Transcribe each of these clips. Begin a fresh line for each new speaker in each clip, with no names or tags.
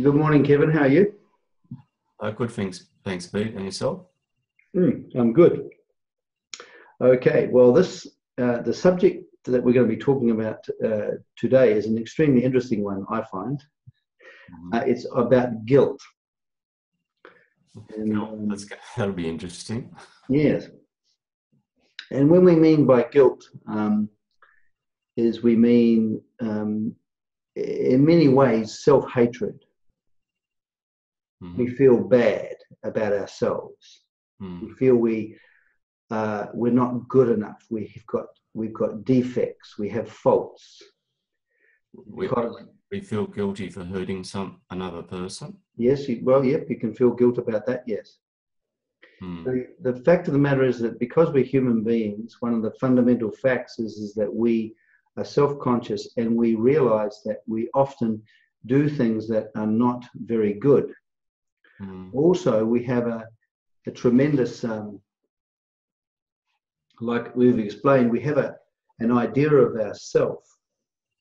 Good morning, Kevin. How are you?
Good, thanks, Bede. And yourself?
I'm good. Okay, well, the subject that we're going to be talking about today is an extremely interesting one, I find. It's about guilt. And,
That'll be interesting.
yes. And when we mean by guilt, is we mean, in many ways, self-hatred. We feel bad about ourselves. We feel we're not good enough. We've got defects. We have faults.
We feel guilty for hurting another person.
Yes. You can feel guilt about that. Yes. The fact of the matter is that because we're human beings, one of the fundamental facts is that we are self-conscious, and we realize that we often do things that are not very good. Also, we have a tremendous, like we've explained, we have an idea of ourself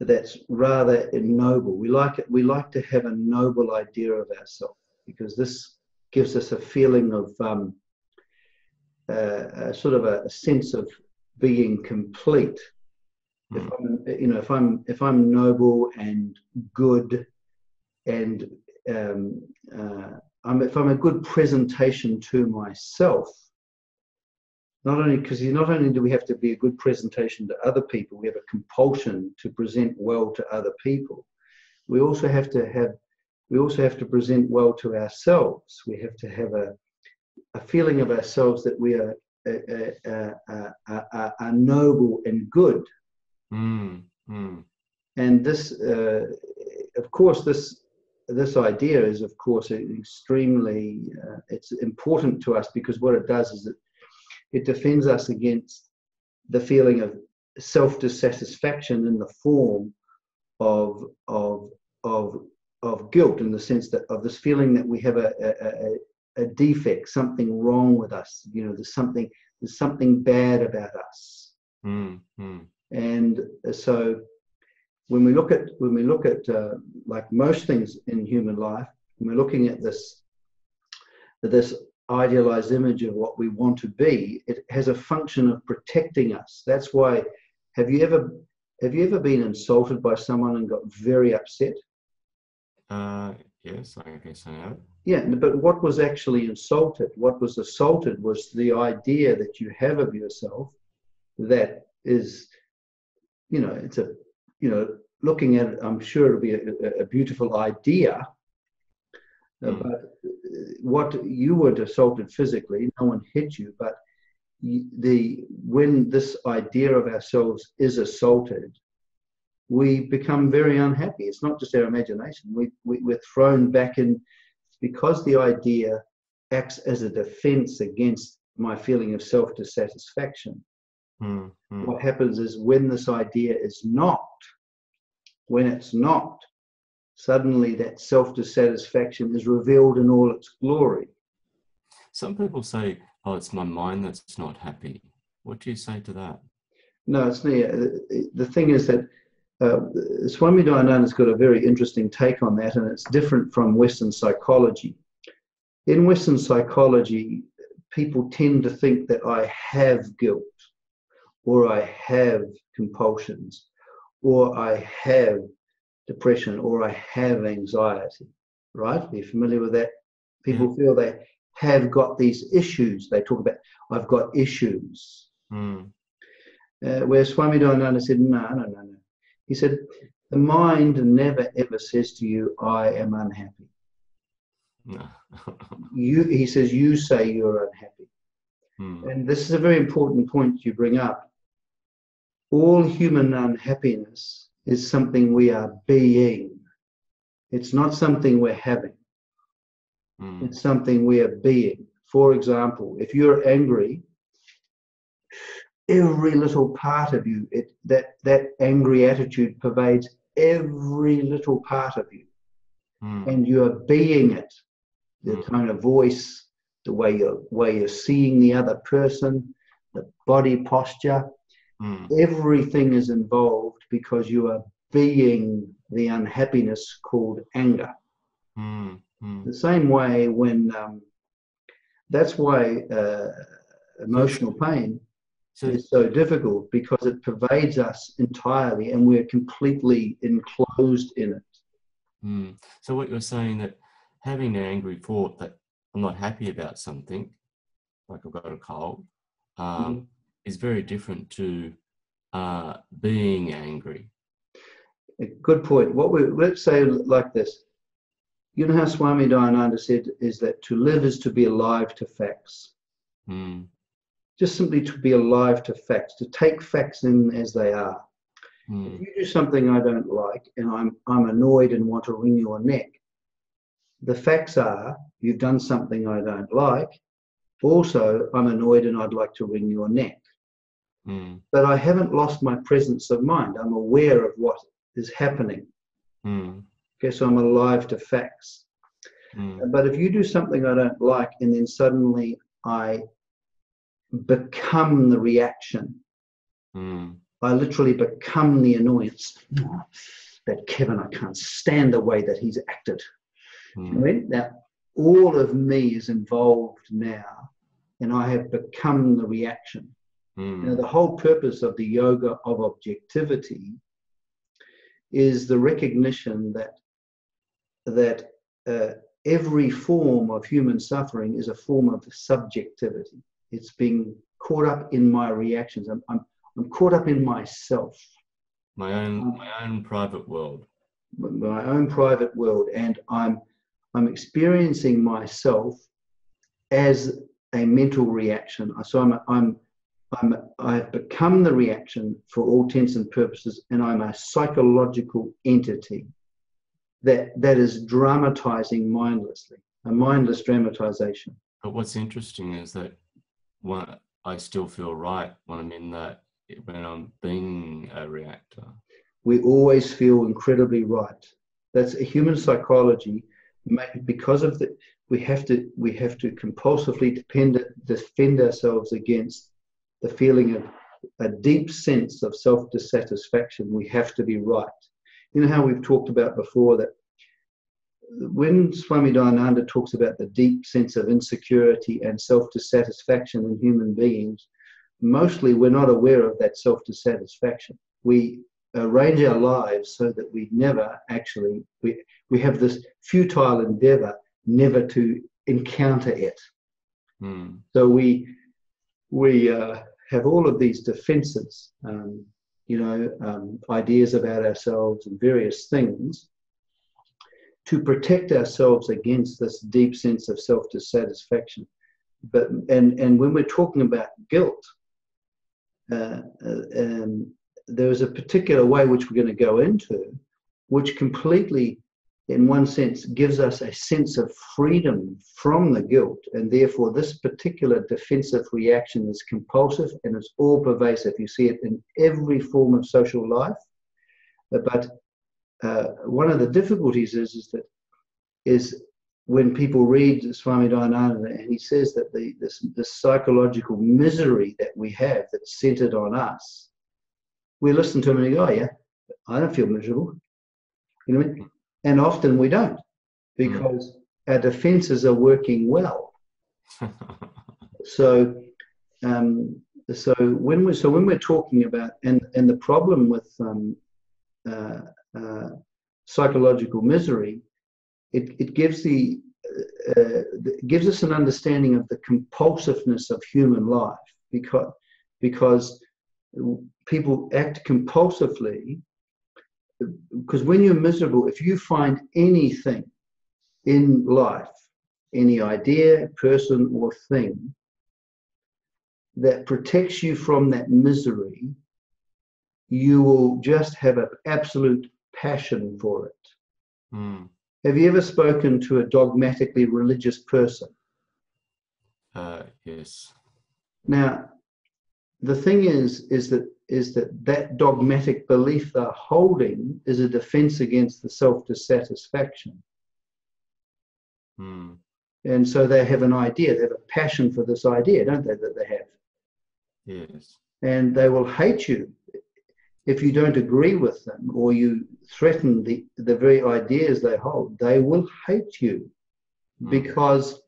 that's rather noble. We like to have a noble idea of ourselves, because this gives us a feeling of sort of a sense of being complete. If I'm noble and good, and if I'm a good presentation to myself, not only do we have to be a good presentation to other people, we have a compulsion to present well to other people. We also have to present well to ourselves. We have to have a feeling of ourselves that we are noble and good. And this, of course, this idea is, of course, extremely, it's important to us, because what it does is it defends us against the feeling of self-dissatisfaction in the form of guilt, in the sense that of this feeling that we have a defect, something wrong with us. There's something bad about us. And so when we look at like most things in human life, when we're looking at this idealized image of what we want to be, it has a function of protecting us. That's why, have you ever been insulted by someone and got very upset?
Yes, I guess I have.
Yeah, but what was actually insulted? What was assaulted was the idea that you have of yourself that is, looking at it, I'm sure it'll be a beautiful idea. But what you were assaulted physically, no one hit you, but when this idea of ourselves is assaulted, we become very unhappy. It's not just our imagination. We're thrown back in, because the idea acts as a defense against my feeling of self-dissatisfaction. What happens is, when this idea is not, suddenly that self-dissatisfaction is revealed in all its glory.
Some people say, "Oh, it's my mind that's not happy." What do you say to that?
No, it's the thing is that Swami Dayananda's got a very interesting take on that, and it's different from Western psychology. In Western psychology, people tend to think that I have guilt, or I have compulsions, or I have depression, or I have anxiety, right? Are you familiar with that? People feel they have got these issues. They talk about, I've got issues. Where Swami Dayananda said, no. He said, the mind never ever says to you, I am unhappy.
No.
He says, you say you're unhappy. And this is a very important point you bring up. All human unhappiness is something we are being. It's not something we're having. It's something we are being. For example, if you're angry, every little part of you, that angry attitude pervades every little part of you. And you are being it. The tone of voice, the way you're seeing the other person, the body posture, everything is involved, because you are being the unhappiness called anger. The same way when, that's why emotional pain is so difficult, because it pervades us entirely and we're completely enclosed in it.
So what you're saying, that having an angry thought that I'm not happy about something, like I've got a cold, is very different to being angry.
A good point. Let's say like this. You know how Swami Dayananda said is that to live is to be alive to facts. Just simply to be alive to facts, to take facts in as they are. If you do something I don't like and I'm annoyed and want to wring your neck, the facts are you've done something I don't like. Also, I'm annoyed and I'd like to wring your neck. But I haven't lost my presence of mind. I'm aware of what is happening. Okay, so I'm alive to facts. But if you do something I don't like and then suddenly I become the reaction, I literally become the annoyance. Oh, that Kevin, I can't stand the way that he's acted. Now, all of me is involved now, and I have become the reaction. Now, the whole purpose of the yoga of objectivity is the recognition that every form of human suffering is a form of subjectivity. It's being caught up in my reactions. I'm caught up in myself.
My own private world.
My own private world, and I'm experiencing myself as a mental reaction. So I've become the reaction for all intents and purposes, and I'm a psychological entity that is dramatizing mindlessly, a mindless dramatization.
But what's interesting is that I still feel right when I'm being a reactor.
We always feel incredibly right. That's a human psychology. Because of we have to compulsively defend ourselves against the feeling of a deep sense of self-dissatisfaction. We have to be right. You know how we've talked about before that when Swami Dayananda talks about the deep sense of insecurity and self-dissatisfaction in human beings, mostly we're not aware of that self-dissatisfaction. We arrange our lives so that we never actually, we have this futile endeavor never to encounter it. So we have all of these defenses, ideas about ourselves and various things to protect ourselves against this deep sense of self-dissatisfaction. And when we're talking about guilt, there is a particular way which we're going to go into, which completely, in one sense, gives us a sense of freedom from the guilt. And therefore, this particular defensive reaction is compulsive and it's all pervasive. You see it in every form of social life. But one of the difficulties is when people read Swami Dayananda, and he says that this psychological misery that we have that's centered on us, we listen to him and we go, oh yeah, I don't feel miserable. You know what I mean? And often we don't, because our defenses are working well. So when we're talking about, and the problem with psychological misery, it gives gives us an understanding of the compulsiveness of human life, because people act compulsively. Because when you're miserable, if you find anything in life, any idea, person, or thing that protects you from that misery, you will just have an absolute passion for it. Have you ever spoken to a dogmatically religious person?
Yes.
Now, the thing is that dogmatic belief they're holding is a defense against the self-dissatisfaction. And so they have an idea, they have a passion for this idea, don't they, that they have?
Yes.
And they will hate you if you don't agree with them or you threaten the very ideas they hold, they will hate you, because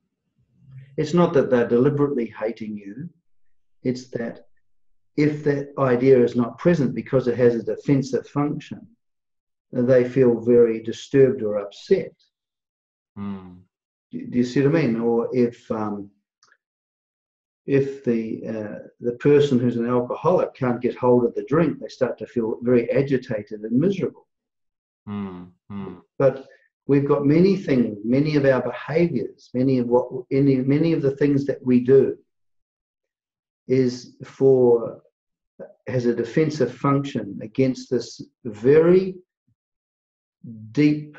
it's not that they're deliberately hating you. It's that if that idea is not present because it has a defensive function, they feel very disturbed or upset. Do you see what I mean? Or if the person who's an alcoholic can't get hold of the drink, they start to feel very agitated and miserable. But we've got many things, many of our behaviors, many of the things that we do has a defensive function against this very deep.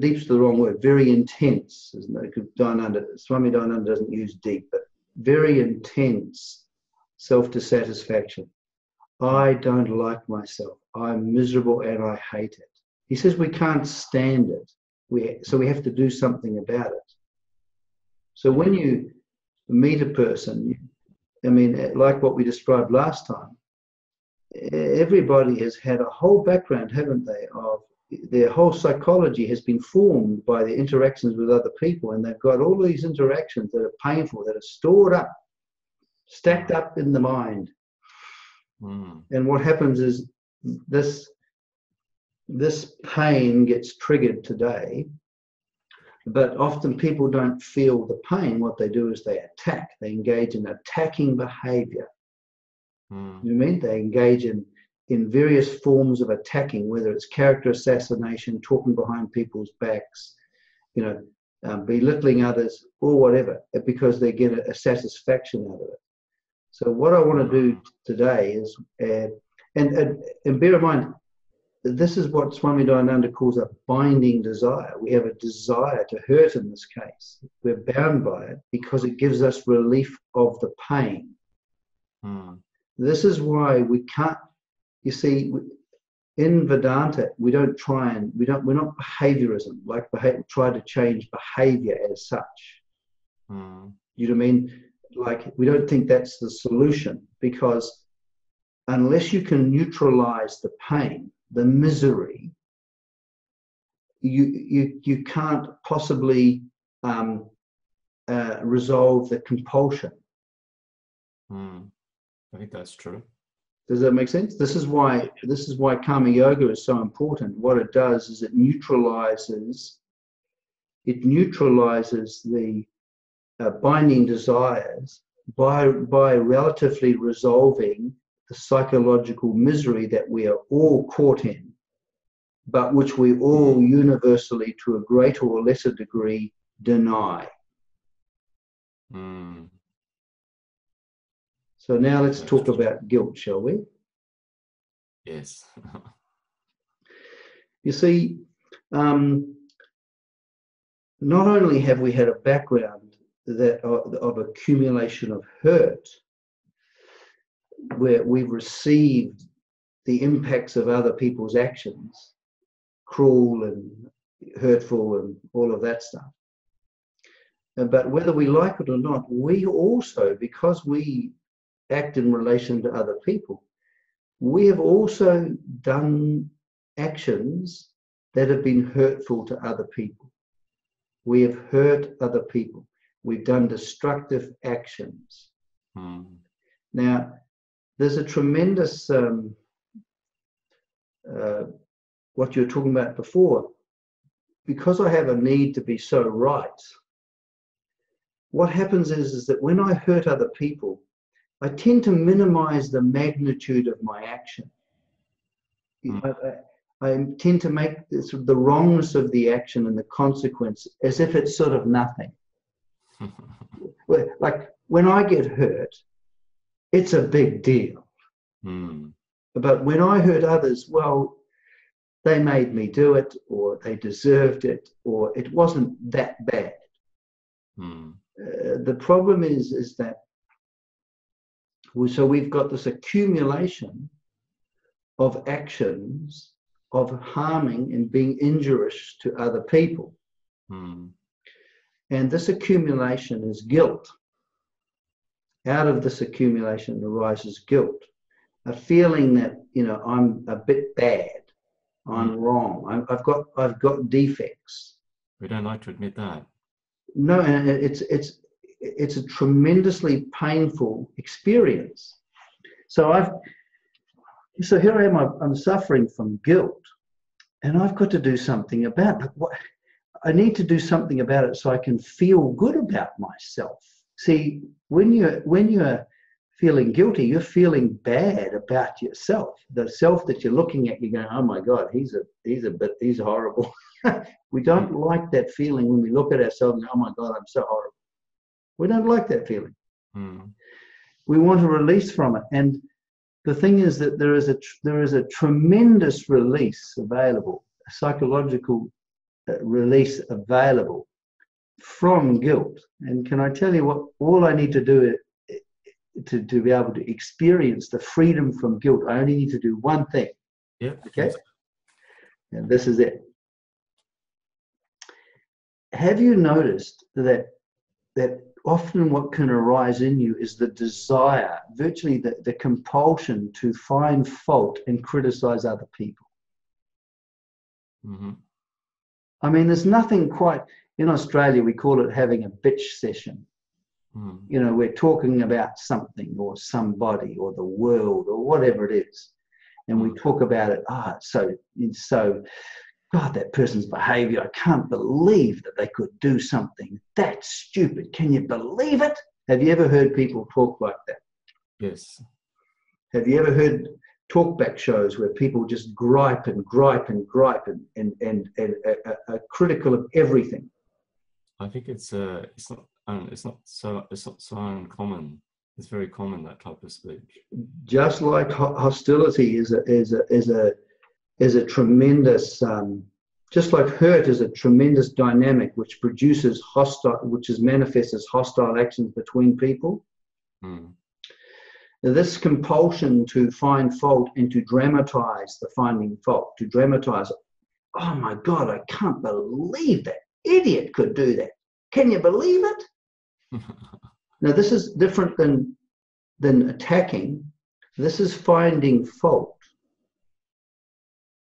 Deep's the wrong word. Very intense, isn't it? Swami Dayananda doesn't use deep, but very intense self-dissatisfaction. I don't like myself. I'm miserable and I hate it. He says we can't stand it. So we have to do something about it. So when you meet a person, like what we described last time, everybody has had a whole background, haven't they, of their whole psychology has been formed by the interactions with other people, and they've got all these interactions that are painful, that are stored up, stacked up in the mind. And what happens is this pain gets triggered today, but often people don't feel the pain. What they do is they attack. They engage in attacking behavior. You know what I mean? They engage in various forms of attacking, whether it's character assassination, talking behind people's backs, belittling others, or whatever, because they get a satisfaction out of it. So what I want to do today is, and bear in mind, this is what Swami Dayananda calls a binding desire. We have a desire to hurt in this case. We're bound by it because it gives us relief of the pain. This is why we can't. You see, in Vedanta, we're not behaviorism, try to change behavior as such. You know what I mean? Like, we don't think that's the solution, because unless you can neutralize the pain, the misery, you can't possibly resolve the compulsion.
I think that's true.
Does that make sense? This is why karma yoga is so important. What it does is it neutralizes the binding desires by relatively resolving the psychological misery that we are all caught in, but which we all universally, to a greater or lesser degree, deny. So now let's talk about guilt, shall we?
Yes.
You see, not only have we had a background of accumulation of hurt, where we've received the impacts of other people's actions, cruel and hurtful and all of that stuff. But whether we like it or not, we also, because we act in relation to other people, we have also done actions that have been hurtful to other people. We have hurt other people. We've done destructive actions. Now, there's a tremendous, what you were talking about before, because I have a need to be so right, what happens is that when I hurt other people, I tend to minimize the magnitude of my action. I tend to make the wrongness of the action and the consequence as if it's sort of nothing. Like, when I get hurt, it's a big deal. But when I hurt others, well, they made me do it, or they deserved it, or it wasn't that bad. The problem is that so we've got this accumulation of actions of harming and being injurious to other people. And this accumulation is guilt. Out of this accumulation arises guilt. a feeling that, I'm a bit bad, I'm wrong, I've got defects.
We don't like to admit that.
No, and it's a tremendously painful experience. So here I am, I'm suffering from guilt, and I've got to do something about it. I need to do something about it so I can feel good about myself. See, when you're feeling guilty, you're feeling bad about yourself. The self that you're looking at, you're going, oh my God, he's horrible. We don't like that feeling when we look at ourselves and, oh my God, I'm so horrible. We don't like that feeling. We want to release from it. And the thing is that there is a tremendous release available, a psychological release available from guilt. And can I tell you what all I need to do to be able to experience the freedom from guilt? I only need to do one thing.
Yeah.
Okay. And this is it. Have you noticed that often what can arise in you is the desire, virtually the compulsion to find fault and criticize other people? I mean, there's nothing quite, in Australia, we call it having a bitch session. We're talking about something or somebody or the world or whatever it is. And we talk about it, it's so, God, that person's behavior, I can't believe that they could do something that stupid. Can you believe it? Have you ever heard people talk like that?
Yes.
Have you ever heard talkback shows where people just gripe and are critical of everything?
I think it's not so uncommon. It's very common, that type of speech. Just
like hostility is a tremendous, just like hurt is a tremendous dynamic which produces which is manifest as hostile actions between people. This compulsion to find fault and to dramatize the finding fault, to dramatize, oh my God, I can't believe that idiot could do that. Can you believe it? Now, this is different than attacking. This is finding fault.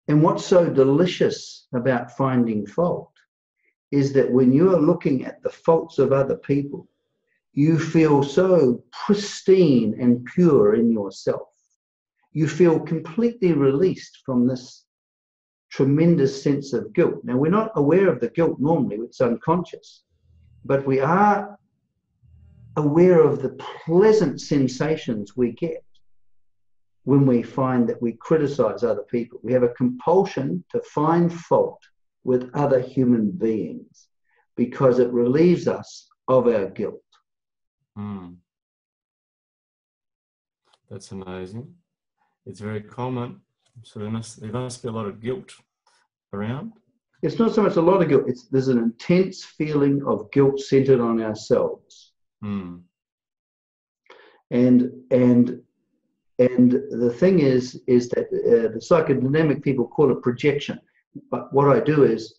And what's so delicious about finding fault is that when you are looking at the faults of other people, you feel so pristine and pure in yourself. You feel completely released from this tremendous sense of guilt. Now, we're not aware of the guilt normally, it's unconscious, but we are aware of the pleasant sensations we get when we find that we criticize other people. We have a compulsion to find fault with other human beings because it relieves us of our guilt.
That's amazing. It's very common. So there must be a lot of guilt around.
It's not so much a lot of guilt. There's an intense feeling of guilt centered on ourselves. And the thing is that the psychodynamic people call it projection. But what I do is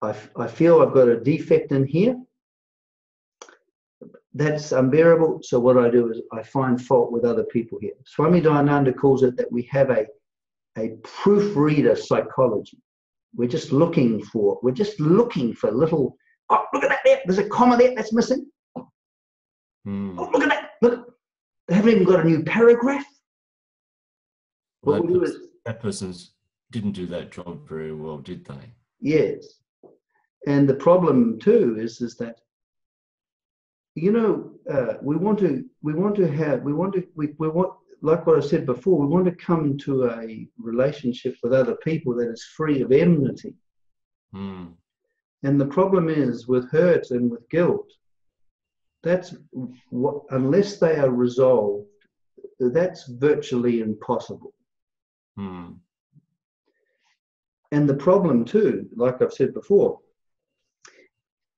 I feel I've got a defect in here. That's unbearable. So what I do is I find fault with other people here. Swami Dayananda calls it that we have a proofreader psychology. We're just looking for little, oh, look at that there. There's a comma there that's missing. Oh, look at that. Look, they haven't even got a new paragraph.
Well, that person's didn't do that job very well, did they?
Yes. And the problem too is that, we want, like what I said before, we want to come into a relationship with other people that is free of enmity. And the problem is with hurt and with guilt, unless they are resolved, that's virtually impossible. And the problem too, like I've said before,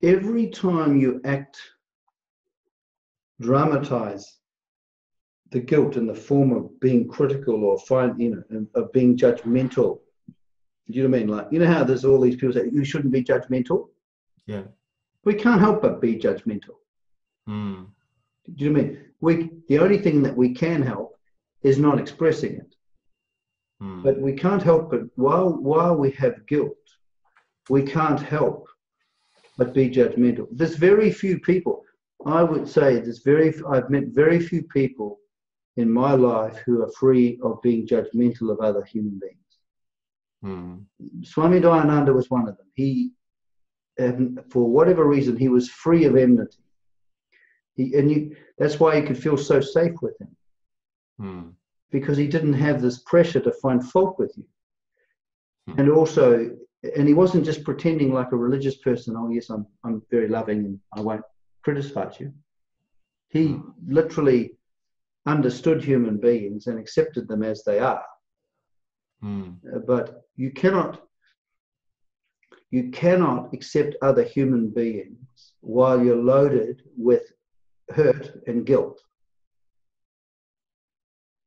every time you dramatize the guilt in the form of being critical or of being judgmental. Do you know what I mean? Like, you know how there's all these people say you shouldn't be judgmental?
Yeah.
We can't help but be judgmental. Do you know what I mean? The only thing that we can help is not expressing it. But we can't help it. While we have guilt, we can't help but be judgmental. There's very few people, I would say, I've met very few people in my life who are free of being judgmental of other human beings. Swami Dayananda was one of them. He, for whatever reason, he was free of enmity. That's why you could feel so safe with him. Because he didn't have this pressure to find fault with you. And also, and he wasn't just pretending like a religious person, oh yes, I'm very loving and I won't criticize you. He literally understood human beings and accepted them as they are. But you cannot accept other human beings while you're loaded with hurt and guilt.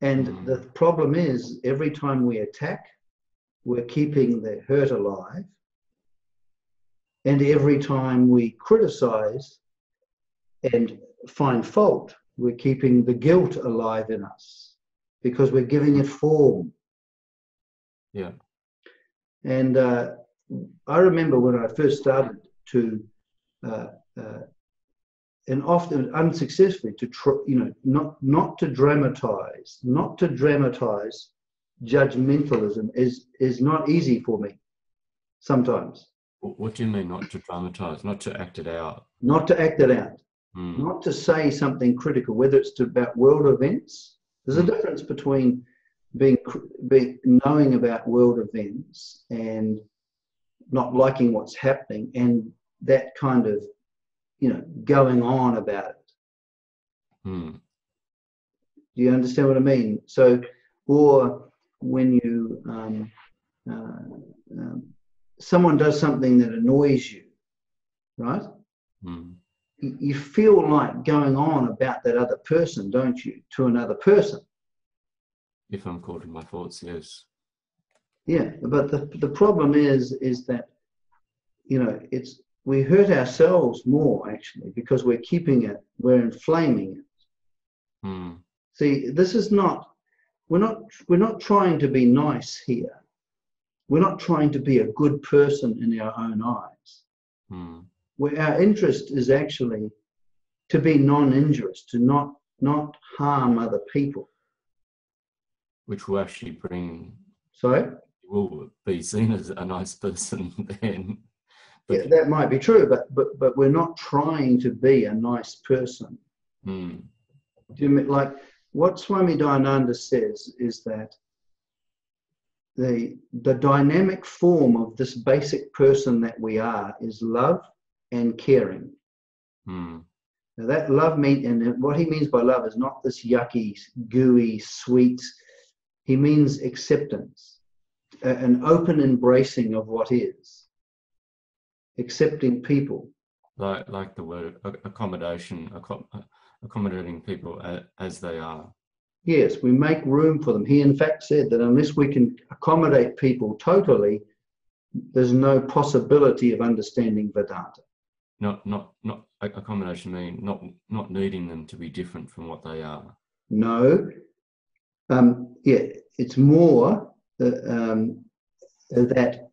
And the problem is, every time we attack, we're keeping the hurt alive. And every time we criticize and find fault, we're keeping the guilt alive in us because we're giving it form.
Yeah. And
I remember when I first started to, and often unsuccessfully, to not to dramatize judgmentalism is not easy for me sometimes.
What do you mean, not to dramatize, not to act it out?
Not to act it out, not to say something critical, whether it's about world events. There's a difference between knowing about world events and not liking what's happening and that kind of, going on about it. Do you understand what I mean? So, or when you, someone does something that annoys you, right? You feel like going on about that other person, don't you, to another person?
If I'm caught in my thoughts, yes.
Yeah, but the problem is that, we hurt ourselves more actually because we're keeping it, we're inflaming it. See, this is not, we're not trying to be nice here. We're not trying to be a good person in our own eyes. Where our interest is actually to be non-injurious, to not harm other people.
Which will actually bring...
Sorry?
Will be seen as a nice person then.
Yeah, that might be true, but we're not trying to be a nice person. Do you mean, like what Swami Dayananda says is that the dynamic form of this basic person that we are is love and caring. Now that love and what he means by love is not this yucky, gooey, sweet. He means acceptance, an open embracing of what is. Accepting people,
like the word accommodation, accommodating people as they are.
Yes, we make room for them. He in fact said that unless we can accommodate people totally, there's no possibility of understanding Vedanta.
Not accommodation mean not needing them to be different from what they are.
No, it's more that.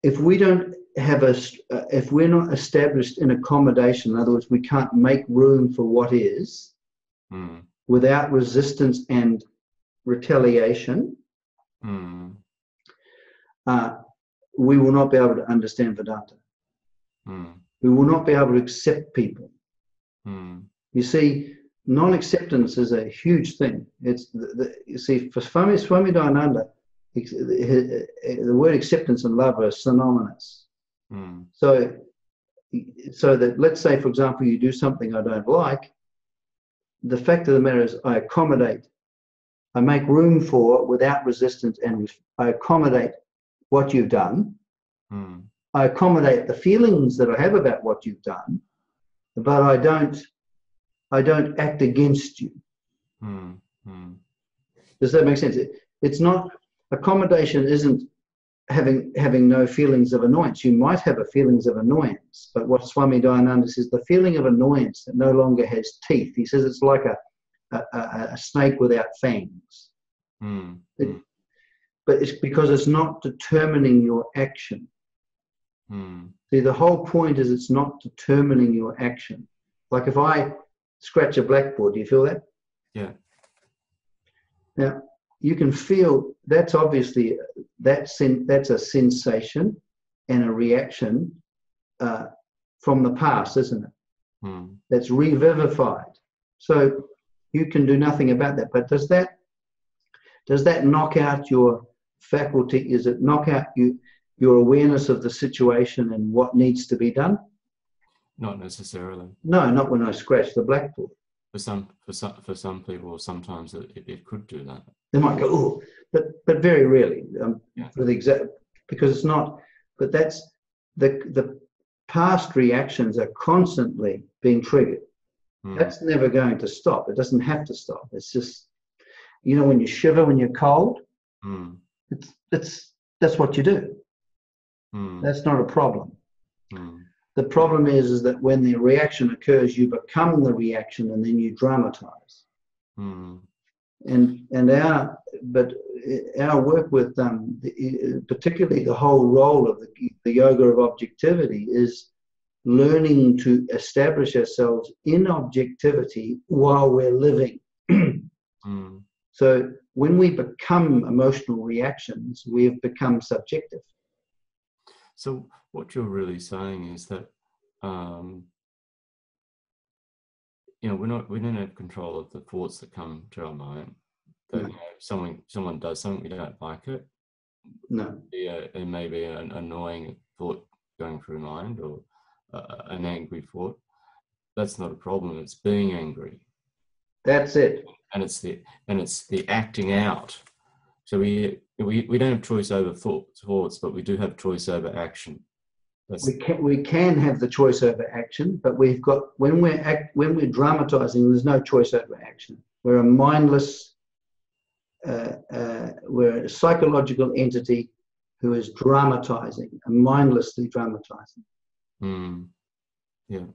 If we don't have if we're not established in accommodation, in other words, we can't make room for what is without resistance and retaliation, we will not be able to understand Vedanta. We will not be able to accept people. You see, non-acceptance is a huge thing. It's you see, for Swami Dayananda, the word acceptance and love are synonymous. So that, let's say, for example, you do something I don't like, the fact of the matter is I accommodate, I make room for without resistance, and I accommodate what you've done. I accommodate the feelings that I have about what you've done, but I don't act against you. Does that make sense? It's not, accommodation isn't having no feelings of annoyance. You might have a feelings of annoyance, but what Swami Dayananda says, the feeling of annoyance that no longer has teeth, he says it's like a snake without fangs. But it's because it's not determining your action. See, the whole point is it's not determining your action. Like if I scratch a blackboard, do you feel that?
Yeah.
Now, you can feel that's obviously, that's a sensation and a reaction from the past, isn't it? That's revivified. So you can do nothing about that. But does that knock out your faculty? Is it knock out your awareness of the situation and what needs to be done?
Not necessarily.
No, not when I scratch the blackboard.
For some people, sometimes it could do that.
They might go, oh, but very rarely.
Yeah.
For the exact, because it's not. But that's the past reactions are constantly being triggered. That's never going to stop. It doesn't have to stop. It's just, you know, when you shiver when you're cold, that's what you do. That's not a problem. The problem is that when the reaction occurs, you become the reaction and then you dramatize. And our work with particularly the whole role of the yoga of objectivity is learning to establish ourselves in objectivity while we're living. So when we become emotional reactions, we have become subjective.
So what you're really saying is that, you know, we don't have control of the thoughts that come to our mind. That, you know, someone does something, we don't like it.
No.
There may be an annoying thought going through mind, or an angry thought. That's not a problem. It's being angry.
That's it.
And it's the acting out. So we don't have choice over thoughts, but we do have choice over action.
We can have the choice over action, but we've got when we're dramatizing, there's no choice over action. We're a mindless, we're a psychological entity who is dramatizing, and mindlessly dramatizing.
Yeah.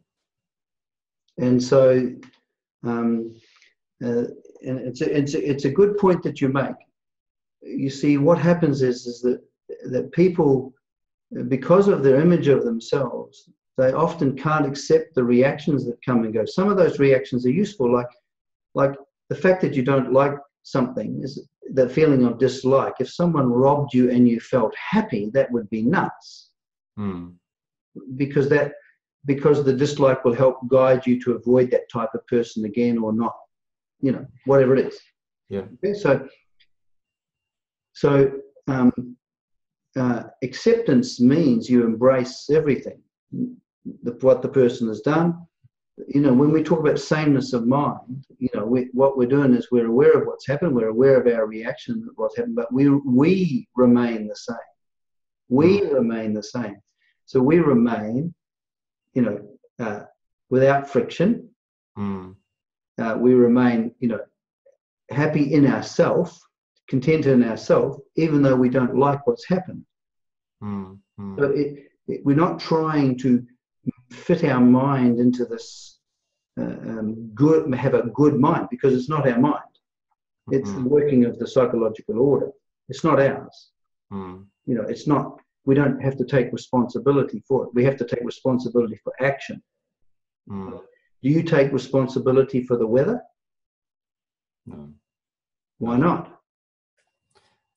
And so, and it's a good point that you make. You see, what happens is that people, because of their image of themselves, they often can't accept the reactions that come and go. Some of those reactions are useful, like the fact that you don't like something is the feeling of dislike. If someone robbed you and you felt happy, that would be nuts. Because the dislike will help guide you to avoid that type of person again, or not, you know, whatever it is.
Yeah.
Okay, so acceptance means you embrace everything, what the person has done. You know, when we talk about sameness of mind, you know, what we're doing is we're aware of what's happened, we're aware of our reaction of what's happened, but we remain the same. We remain the same. So we remain, you know, without friction. We remain, you know, happy in ourself, content in ourself, even though we don't like what's happened. So we're not trying to fit our mind into this have a good mind, because it's not our mind. It's the working of the psychological order. It's not ours. You know, it's not. We don't have to take responsibility for it. We have to take responsibility for action. Do you take responsibility for the weather?
No.
Why not?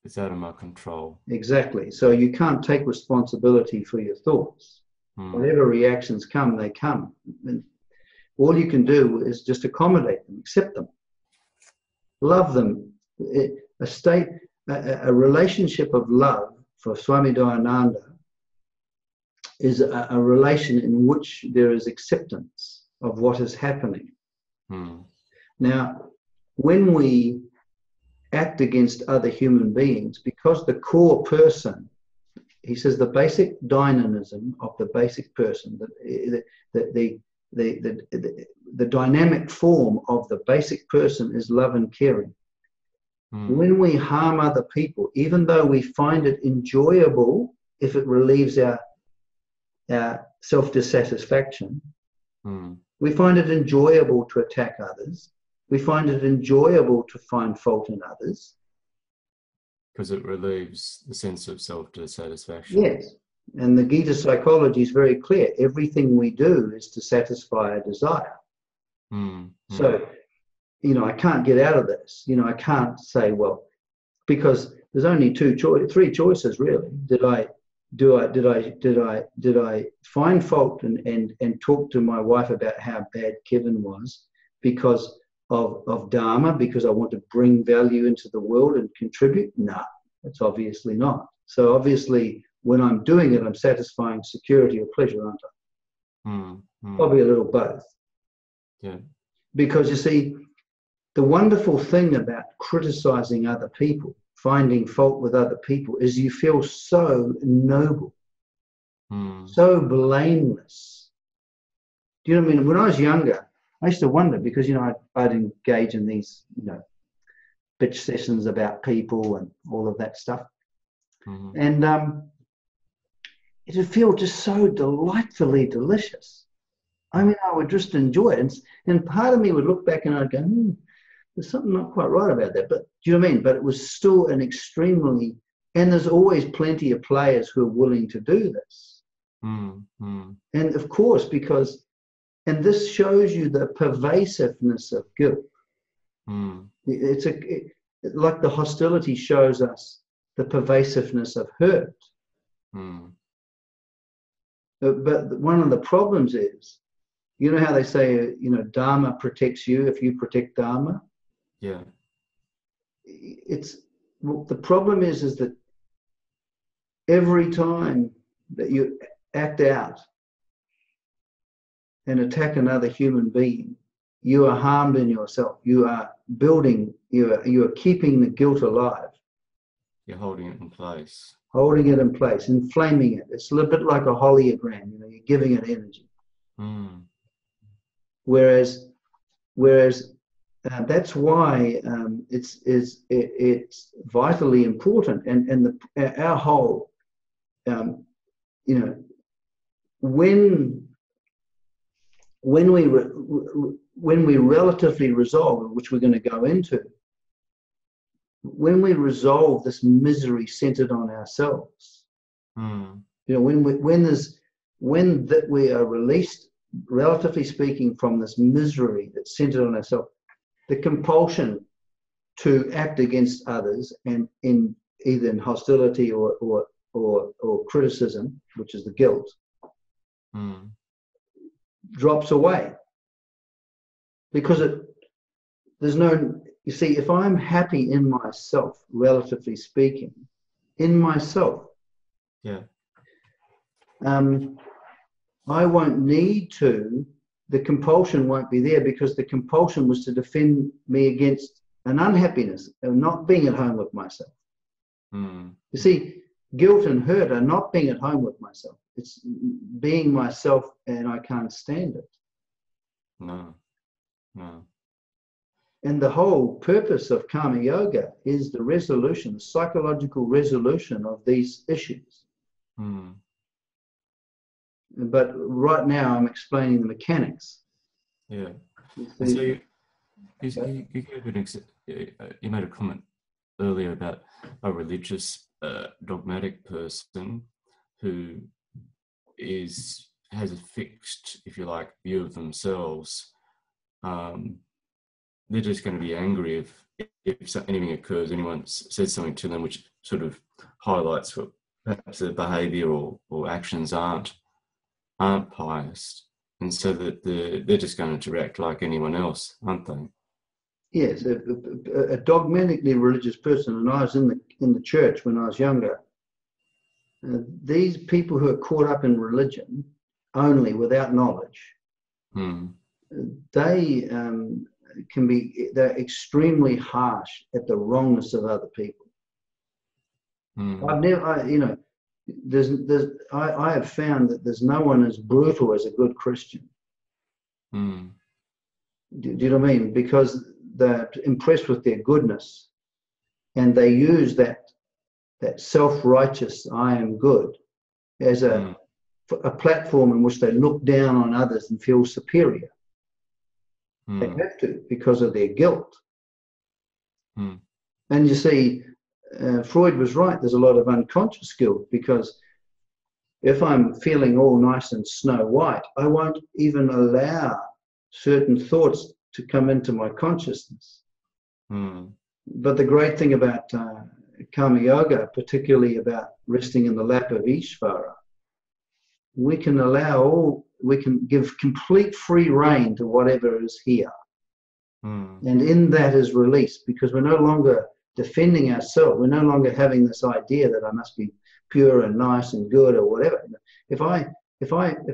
It's out of my control.
Exactly. So you can't take responsibility for your thoughts. Whatever reactions come, they come. And all you can do is just accommodate them, accept them, love them. A relationship of love for Swami Dayananda is a relation in which there is acceptance of what is happening. Now, when we act against other human beings, because the core person, he says, the basic dynamism of the basic person, the dynamic form of the basic person is love and caring. When we harm other people, even though we find it enjoyable if it relieves our self-dissatisfaction, we find it enjoyable to attack others. We find it enjoyable to find fault in others.
Because it relieves the sense of self-dissatisfaction.
Yes. And the Gita psychology is very clear. Everything we do is to satisfy a desire. So, I can't get out of this. I can't say, well, because there's only three choices really. Did I find fault and talk to my wife about how bad Kevin was because of Dharma, because I want to bring value into the world and contribute? No, that's obviously not. So obviously when I'm doing it, I'm satisfying security or pleasure, aren't I? Probably a little both.
Yeah.
Because you see, the wonderful thing about criticizing other people, finding fault with other people, is you feel so noble, so blameless. Do you know what I mean? When I was younger, I used to wonder because, I'd engage in these, bitch sessions about people and all of that stuff. And it would feel just so delightfully delicious. I mean, I would just enjoy it. And part of me would look back and I'd go, there's something not quite right about that. But do you know what I mean? But it was still an extremely, and there's always plenty of players who are willing to do this. And of course, and this shows you the pervasiveness of guilt. It's like the hostility shows us the pervasiveness of hurt. But one of the problems is, how they say, Dharma protects you if you protect Dharma?
Yeah.
The problem is that every time that you act out and attack another human being, you are harmed in yourself. You are building, you are keeping the guilt alive.
You're holding it in place.
Holding it in place, inflaming it. It's a little bit like a hologram, you're giving it energy. Whereas that's why it's vitally important, and our whole, when we relatively resolve, which we're going to go into, when we resolve this misery centered on ourselves, when we are released, relatively speaking, from this misery that's centered on ourselves, the compulsion to act against others and either in hostility or criticism, which is the guilt, drops away. Because there's no, you see, if I'm happy in myself, relatively speaking, in myself, I won't need to, the compulsion won't be there, because the compulsion was to defend me against an unhappiness of not being at home with myself. You see, guilt and hurt are not being at home with myself. It's being myself and I can't stand it.
No.
And the whole purpose of karma yoga is the resolution, the psychological resolution of these issues. But right now I'm explaining the mechanics.
Yeah. So you made a comment earlier about a religious, dogmatic person who has a fixed, if you like, view of themselves. They're just going to be angry if anything occurs, anyone says something to them which sort of highlights what perhaps their behaviour or actions aren't pious, and so that they're just going to react like anyone else, aren't they?
Yes, a dogmatically religious person, and I was in the church when I was younger. These people who are caught up in religion only without knowledge, they're extremely harsh at the wrongness of other people. I have found that there's no one as brutal as a good Christian. Do you know what I mean? Because they're impressed with their goodness, And they use that self-righteous I am good as a platform in which they look down on others and feel superior. They have to, because of their guilt. And you see, Freud was right. There's a lot of unconscious guilt, because if I'm feeling all nice and snow white, I won't even allow certain thoughts to come into my consciousness. But the great thing about Karma Yoga, particularly about resting in the lap of Ishwara, we can give complete free rein to whatever is here. And in that is release, because we're no longer defending ourselves. We're no longer having this idea that I must be pure and nice and good or whatever. If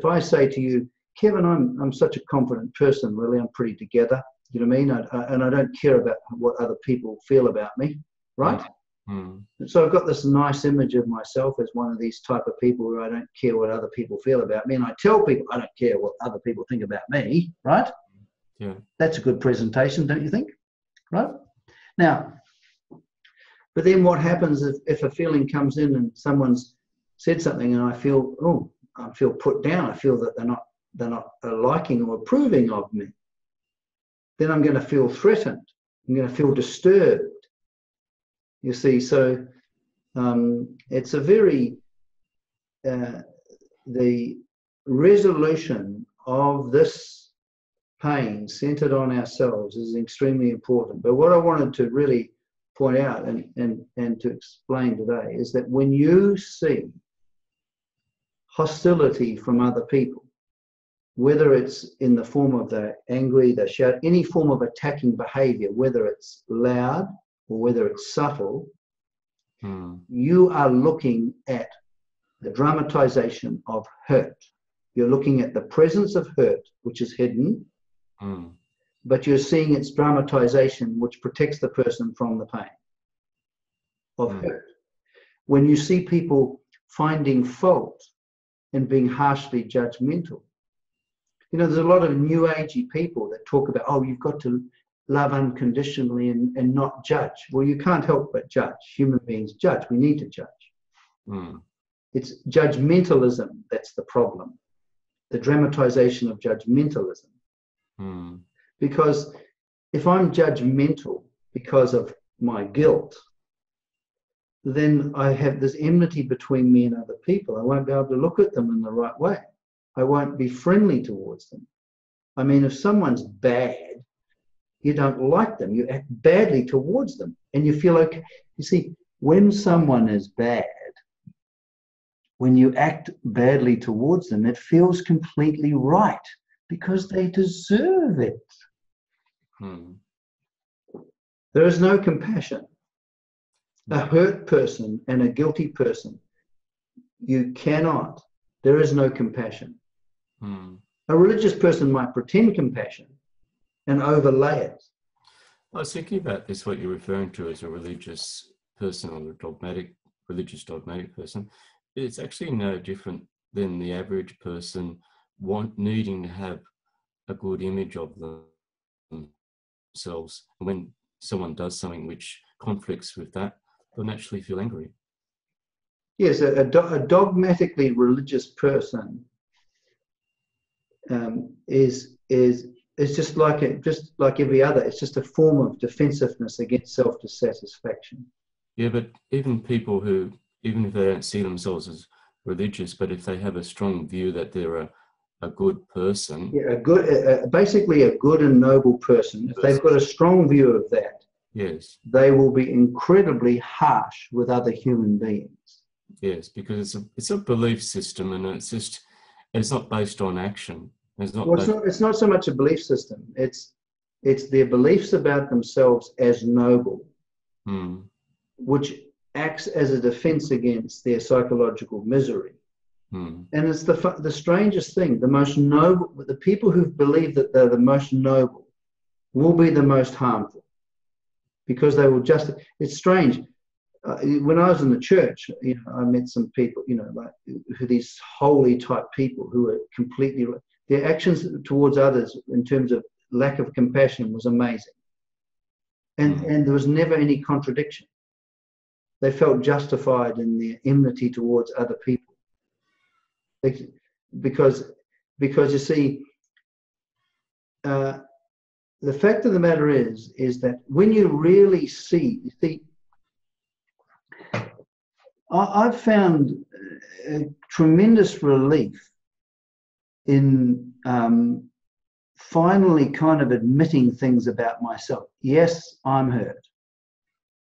I say to you, Kevin, I'm such a confident person, really, I'm pretty together, you know what I mean? And I don't care about what other people feel about me, right? So I've got this nice image of myself as one of these type of people where I don't care what other people feel about me, and I tell people I don't care what other people think about me, right?
Yeah.
That's a good presentation, don't you think? Right? Now, but then what happens if a feeling comes in and someone's said something and I feel put down, I feel that they're not liking or approving of me, then I'm going to feel threatened. I'm going to feel disturbed. You see, so it's a very, the resolution of this pain centered on ourselves is extremely important. But what I wanted to really point out and to explain today is that when you see hostility from other people, whether it's in the form of the angry, the shout, any form of attacking behavior, whether it's loud or whether it's subtle, you are looking at the dramatization of hurt. You're looking at the presence of hurt, which is hidden, but you're seeing its dramatization, which protects the person from the pain of hurt. When you see people finding fault and being harshly judgmental, you know, there's a lot of new agey people that talk about, oh, you've got to love unconditionally and not judge. Well, you can't help but judge. Human beings judge. We need to judge. It's judgmentalism that's the problem. The dramatization of judgmentalism. Because if I'm judgmental because of my guilt, then I have this enmity between me and other people. I won't be able to look at them in the right way. I won't be friendly towards them. I mean, if someone's bad, you don't like them. You act badly towards them and you feel okay. You see, when someone is bad, when you act badly towards them, it feels completely right because they deserve it. There is no compassion. A hurt person and a guilty person, you cannot. There is no compassion. A religious person might pretend compassion and overlay it.
I was thinking about this, what you're referring to as a religious person or a religious dogmatic person. It's actually no different than the average person needing to have a good image of themselves. When someone does something which conflicts with that, they'll naturally feel angry.
Yes, a dogmatically religious person is just like every other. It's just a form of defensiveness against self-dissatisfaction.
Yeah, but even people who, even if they don't see themselves as religious, but if they have a strong view that they're a good person.
Yeah, basically a good and noble person. If they've got a strong view of that,
yes,
they will be incredibly harsh with other human beings. Yes,
because it's a belief system, and it's not based on action.
It's not so much a belief system. It's their beliefs about themselves as noble, which acts as a defense against their psychological misery. And it's the strangest thing. The most noble, the people who believe that they're the most noble will be the most harmful, because they will just. It's strange. When I was in the church, I met some people, like these holy type people who are completely. Their actions towards others in terms of lack of compassion was amazing, and there was never any contradiction. they felt justified in their enmity towards other people. Because you see, the fact of the matter is that when you really see, I've found a tremendous relief in finally kind of admitting things about myself. Yes, I'm hurt.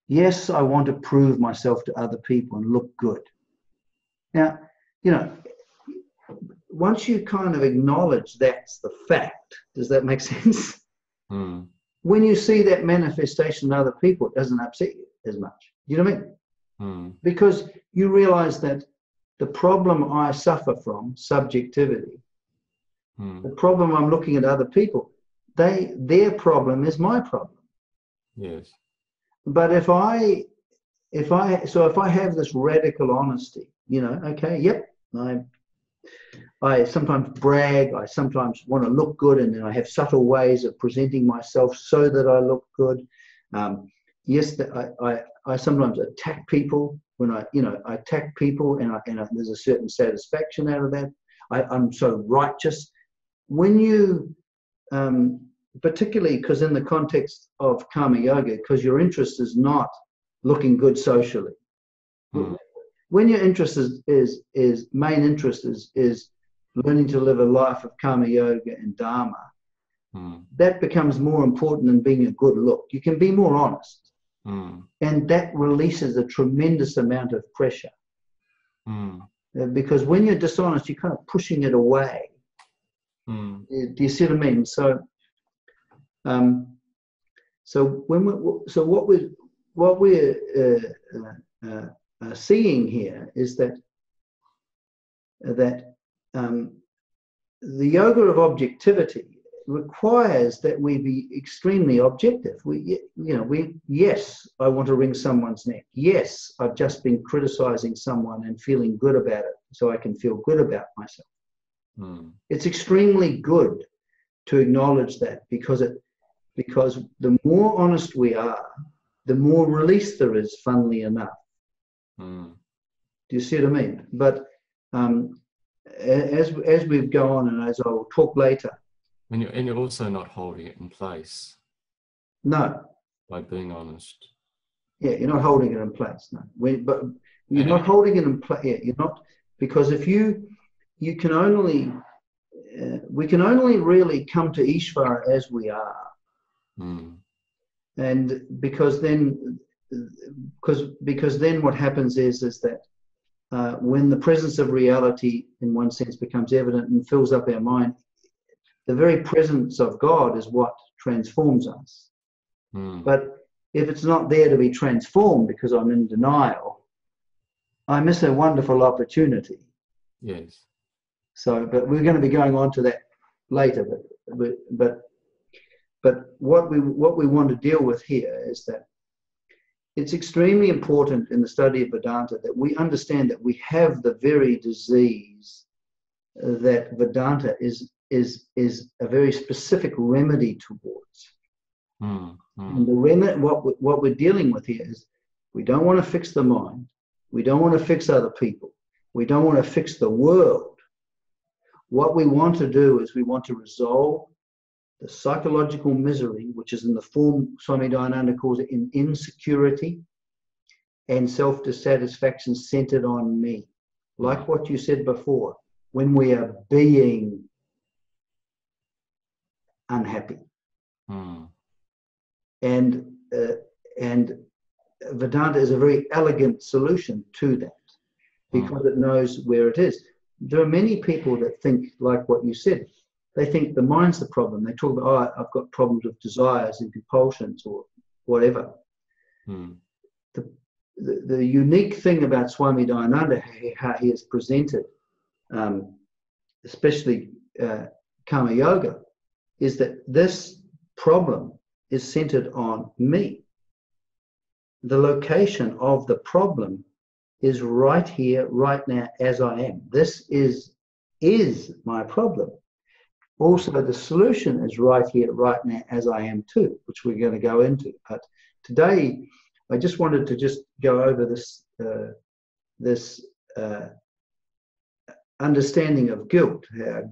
Yes, I want to prove myself to other people and look good. Now, once you kind of acknowledge that's the fact, does that make sense?
Mm.
When you see that manifestation in other people, it doesn't upset you as much. You know what I mean?
Mm.
Because you realize that the problem I suffer from, subjectivity, the problem I'm looking at other people, their problem is my problem.
Yes.
But if I have this radical honesty, okay, yep, I sometimes brag, I sometimes want to look good, and then I have subtle ways of presenting myself so that I look good. Yes, I sometimes attack people when I attack people, and there's a certain satisfaction out of that. I'm so righteous. When you, particularly because in the context of karma yoga, because your interest is not looking good socially. When your interest is main interest is learning to live a life of karma yoga and dharma, that becomes more important than being a good look. You can be more honest, and that releases a tremendous amount of pressure. Because when you're dishonest, you're kind of pushing it away. Do you see what I mean? So, what we're seeing here is that the yoga of objectivity requires that we be extremely objective. Yes, I want to wring someone's neck. Yes, I've just been criticizing someone and feeling good about it, so I can feel good about myself. It's extremely good to acknowledge that, because the more honest we are, the more release there is, funnily enough. Do you see what I mean? But as we go on, and as I will talk later,
and you're also not holding it in place.
No.
By being honest.
Yeah, you're not holding it in place. No. But you're not holding it in place. Yeah, you're not, because if you can only, we can only really come to Ishwara as we are. And because then what happens is that when the presence of reality in one sense becomes evident and fills up our mind, the very presence of God is what transforms us. But if it's not there to be transformed because I'm in denial, I miss a wonderful opportunity.
Yes.
So, but we're going to be going on to that later. But what we want to deal with here is that it's extremely important in the study of Vedanta that we understand that we have the very disease that Vedanta is a very specific remedy towards. And the remedy, what we're dealing with here is, we don't want to fix the mind, we don't want to fix other people, we don't want to fix the world. What we want to do is we want to resolve the psychological misery, which is in the form Swami Dayananda calls it, in insecurity and self-dissatisfaction centered on me. Like what you said before, when we are being unhappy. And Vedanta is a very elegant solution to that, because it knows where it is. There are many people that think like what you said. They think the mind's the problem. They talk about, I've got problems with desires and compulsions or whatever. The unique thing about Swami Dayananda, how he has presented, especially Karma Yoga, is that this problem is centered on me. The location of the problem is right here, right now, as I am. This is my problem. Also, the solution is right here, right now, as I am too, which we're going to go into. But today, I just wanted to just go over this understanding of guilt.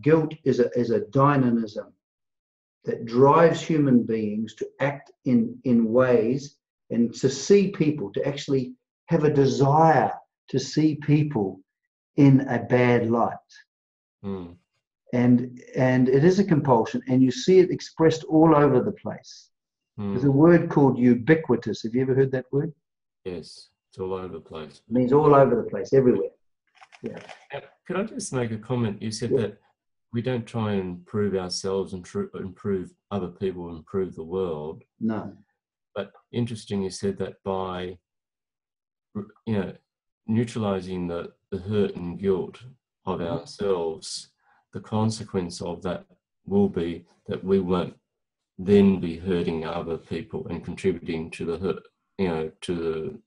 Guilt is a dynamism that drives human beings to act in ways and to see people, to actually have a desire to see people in a bad light.
Mm.
And it is a compulsion, and you see it expressed all over the place. There's a word called ubiquitous. Have you ever heard that word?
Yes, it's all over the place.
It means all over the place, everywhere. Yeah.
Could I just make a comment? You said that we don't try and improve ourselves and improve other people, improve the world.
No.
But interesting, you said that by, neutralizing the hurt and guilt of ourselves, the consequence of that will be that we won't then be hurting other people and contributing to the hurt, to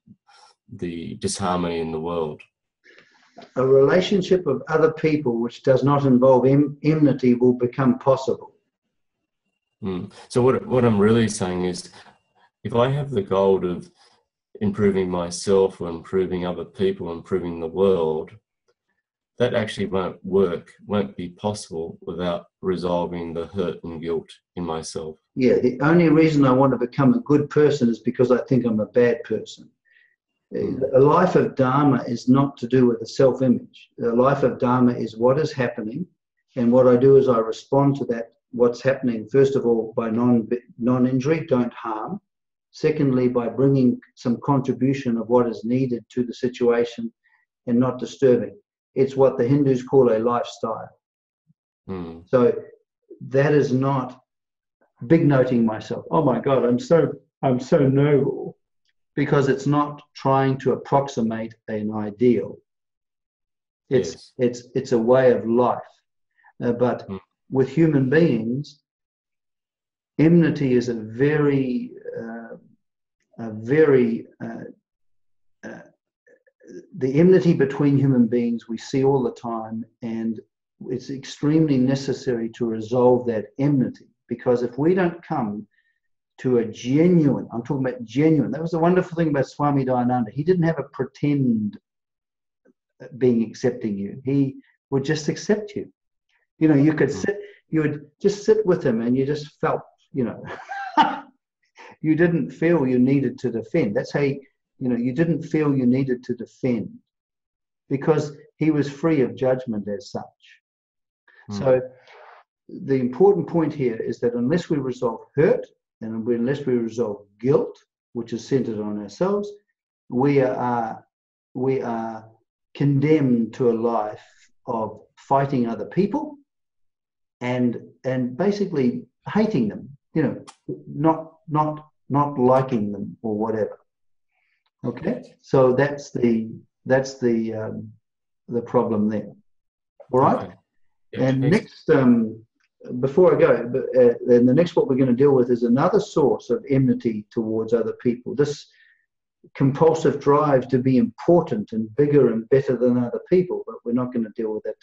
the disharmony in the world.
A relationship of other people which does not involve enmity will become possible.
So what I'm really saying is, if I have the goal of improving myself or improving other people, improving the world, that actually won't be possible without resolving the hurt and guilt in myself.
Yeah, the only reason I want to become a good person is because I think I'm a bad person. A life of Dharma is not to do with a self-image. A life of Dharma is what is happening, and what I do is I respond to that, what's happening, first of all, by non-injury, don't harm. Secondly, by bringing some contribution of what is needed to the situation and not disturbing. It's what the Hindus call a lifestyle. So that is not big noting myself. Oh my God, I'm so noble. Because it's not trying to approximate an ideal. It's a way of life. But with human beings, enmity is the enmity between human beings we see all the time, and it's extremely necessary to resolve that enmity, because if we don't come to a genuine, I'm talking about genuine, that was the wonderful thing about Swami Dayananda. He didn't have a pretend being accepting you. He would just accept you. You could you would just sit with him and you just felt, you didn't feel you needed to defend. That's how, you didn't feel you needed to defend, because he was free of judgment as such. So the important point here is that unless we resolve hurt, and unless we resolve guilt, which is centered on ourselves, we are condemned to a life of fighting other people and basically hating them, not liking them or whatever. Okay, so that's the problem there. All right,
Okay. Yeah,
and next. Before I go, then the next what we're going to deal with is another source of enmity towards other people. This compulsive drive to be important and bigger and better than other people, but we're not going to deal with that